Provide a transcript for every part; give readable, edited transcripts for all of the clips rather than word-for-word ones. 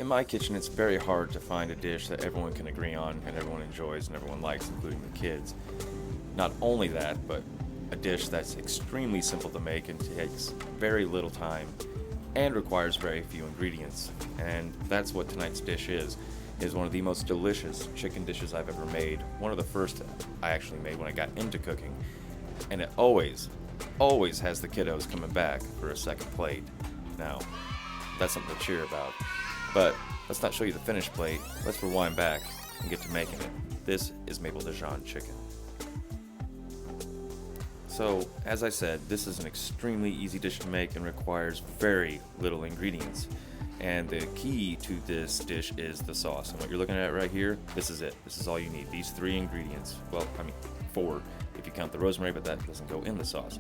In my kitchen, it's very hard to find a dish that everyone can agree on and everyone enjoys and everyone likes, including the kids. Not only that, but a dish that's extremely simple to make and takes very little time and requires very few ingredients. And that's what tonight's dish is one of the most delicious chicken dishes I've ever made. One of the first I actually made when I got into cooking. And it always has the kiddos coming back for a second plate. Now, that's something to cheer about. But let's not show you the finished plate. Let's rewind back and get to making it. This is maple Dijon chicken. So, as I said, this is an extremely easy dish to make and requires very little ingredients. And the key to this dish is the sauce. And what you're looking at right here, this is it. This is all you need. These 3 ingredients. Well, I mean, 4 if you count the rosemary, but that doesn't go in the sauce.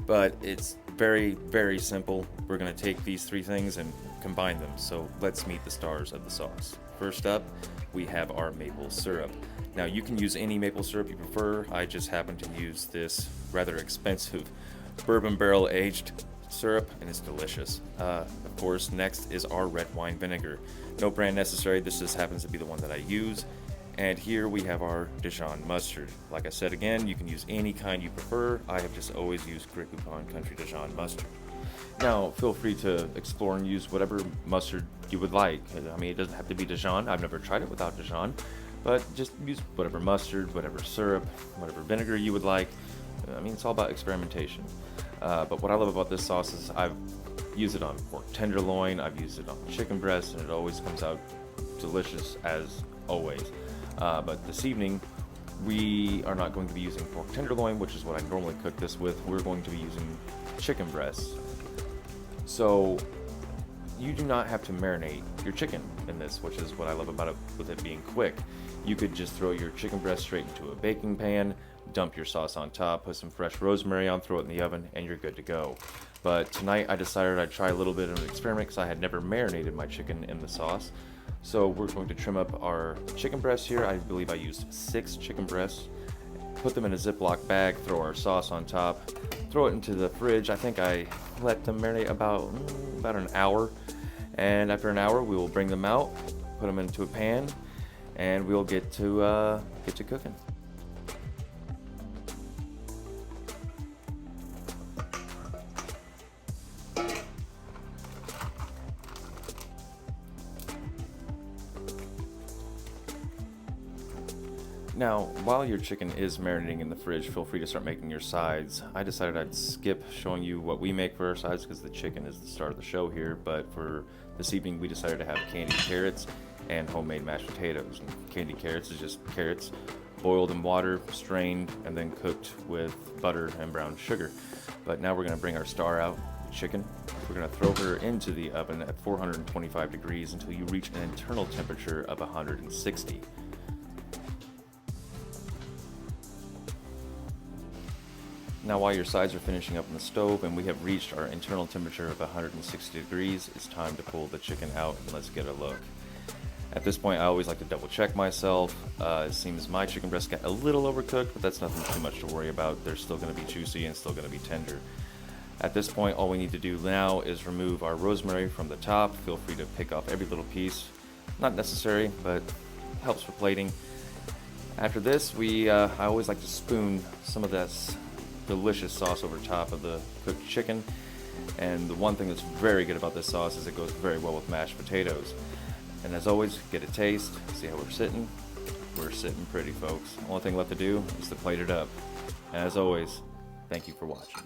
But it's very, very simple. We're going to take these 3 things and combine them. So let's meet the stars of the sauce. First up, we have our maple syrup. Now you can use any maple syrup you prefer. I just happen to use this rather expensive bourbon barrel aged syrup, and it's delicious. Of course, next is our red wine vinegar. No brand necessary, this just happens to be the one that I use. And here we have our Dijon mustard. Like I said again, you can use any kind you prefer. I have just always used Grey Poupon Country Dijon mustard. Now, feel free to explore and use whatever mustard you would like. I mean, it doesn't have to be Dijon. I've never tried it without Dijon. But just use whatever mustard, whatever syrup, whatever vinegar you would like. I mean, it's all about experimentation. But what I love about this sauce is I've used it on pork tenderloin, I've used it on chicken breast, and it always comes out delicious as always. But this evening, we are not going to be using pork tenderloin, which is what I normally cook this with. We're going to be using chicken breasts. So you do not have to marinate your chicken in this, which is what I love about it with it being quick. You could just throw your chicken breast straight into a baking pan, dump your sauce on top, put some fresh rosemary on, throw it in the oven, and you're good to go. But tonight I decided I'd try a little bit of an experiment because I had never marinated my chicken in the sauce. So we're going to trim up our chicken breasts here. I believe I used 6 chicken breasts. Put them in a Ziploc bag, throw our sauce on top, throw it into the fridge. I think I let them marinate about an hour. And after an hour, we will bring them out, put them into a pan, and we'll get to cooking. Now, while your chicken is marinating in the fridge, feel free to start making your sides. I decided I'd skip showing you what we make for our sides because the chicken is the star of the show here, but for this evening we decided to have candied carrots and homemade mashed potatoes. And candied carrots is just carrots boiled in water, strained, and then cooked with butter and brown sugar. But now we're going to bring our star out, the chicken. We're going to throw her into the oven at 425 degrees until you reach an internal temperature of 160. Now while your sides are finishing up on the stove and we have reached our internal temperature of 160 degrees, it's time to pull the chicken out and let's get a look. At this point I always like to double check myself. It seems my chicken breast got a little overcooked, but that's nothing too much to worry about. They're still going to be juicy and still going to be tender. At this point all we need to do now is remove our rosemary from the top. Feel free to pick off every little piece. Not necessary, but helps for plating. After this I always like to spoon some of this delicious sauce over top of the cooked chicken, and the one thing that's very good about this sauce is it goes very well with mashed potatoes. And as always, get a taste, see how we're sitting. We're sitting pretty, folks. Only thing left to do is to plate it up. And as always, thank you for watching.